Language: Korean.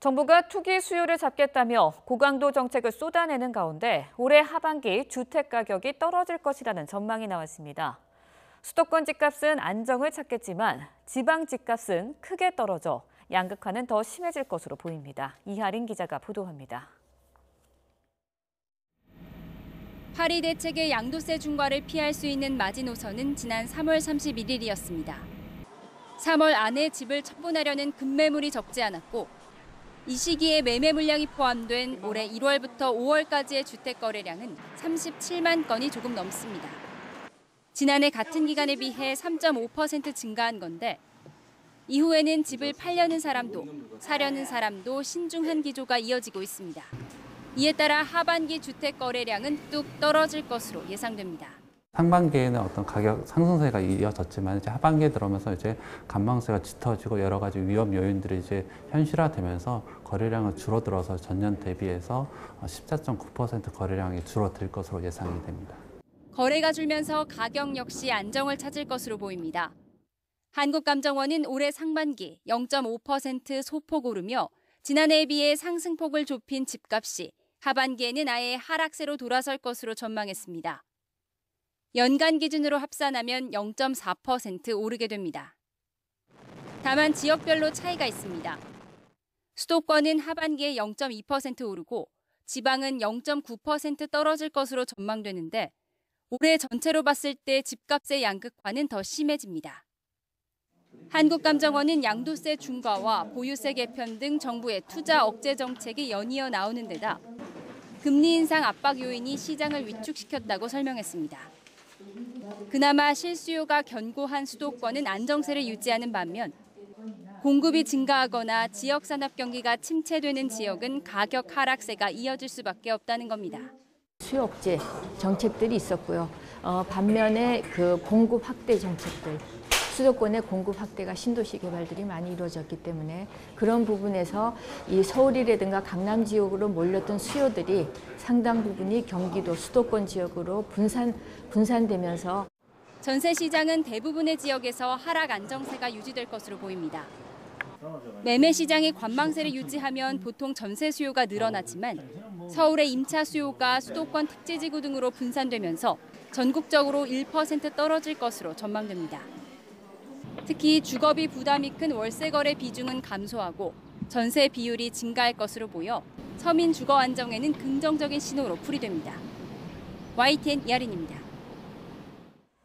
정부가 투기 수요를 잡겠다며 고강도 정책을 쏟아내는 가운데 올해 하반기 주택 가격이 떨어질 것이라는 전망이 나왔습니다. 수도권 집값은 안정을 찾겠지만 지방 집값은 크게 떨어져 양극화는 더 심해질 것으로 보입니다. 이하린 기자가 보도합니다. 파리 대책의 양도세 중과를 피할 수 있는 마지노선은 지난 3월 31일이었습니다. 3월 안에 집을 처분하려는 급매물이 적지 않았고 이 시기에 매매 물량이 포함된 올해 1월부터 5월까지의 주택 거래량은 37만 건이 조금 넘습니다. 지난해 같은 기간에 비해 3.5% 증가한 건데 이후에는 집을 팔려는 사람도 사려는 사람도 신중한 기조가 이어지고 있습니다. 이에 따라 하반기 주택 거래량은 뚝 떨어질 것으로 예상됩니다. 상반기에는 어떤 가격 상승세가 이어졌지만 이제 하반기에 들어오면서 이제 관망세가 짙어지고 여러 가지 위험 요인들이 이제 현실화되면서 거래량은 줄어들어서 전년 대비해서 14.9% 거래량이 줄어들 것으로 예상이 됩니다. 거래가 줄면서 가격 역시 안정을 찾을 것으로 보입니다. 한국감정원은 올해 상반기 0.5% 소폭 오르며 지난해에 비해 상승폭을 좁힌 집값이 하반기에는 아예 하락세로 돌아설 것으로 전망했습니다. 연간 기준으로 합산하면 0.4% 오르게 됩니다. 다만 지역별로 차이가 있습니다. 수도권은 하반기에 0.2% 오르고 지방은 0.9% 떨어질 것으로 전망되는데 올해 전체로 봤을 때 집값의 양극화는 더 심해집니다. 한국감정원은 양도세 중과와 보유세 개편 등 정부의 투자 억제 정책이 연이어 나오는 데다 금리 인상 압박 요인이 시장을 위축시켰다고 설명했습니다. 그나마 실수요가 견고한 수도권은 안정세를 유지하는 반면 공급이 증가하거나 지역 산업 경기가 침체되는 지역은 가격 하락세가 이어질 수밖에 없다는 겁니다. 수요 억제 정책들이 있었고요. 반면에 그 공급 확대 정책들, 수도권의 공급 확대가 신도시 개발들이 많이 이루어졌기 때문에 그런 부분에서 이 서울이라든가 강남 지역으로 몰렸던 수요들이 상당 부분이 경기도 수도권 지역으로 분산되면서 전세 시장은 대부분의 지역에서 하락 안정세가 유지될 것으로 보입니다. 매매 시장이 관망세를 유지하면 보통 전세 수요가 늘어나지만 서울의 임차 수요가 수도권 특지지구 등으로 분산되면서 전국적으로 1% 떨어질 것으로 전망됩니다. 특히 주거비 부담이 큰 월세 거래 비중은 감소하고 전세 비율이 증가할 것으로 보여 서민 주거 안정에는 긍정적인 신호로 풀이됩니다. YTN 이하린입니다.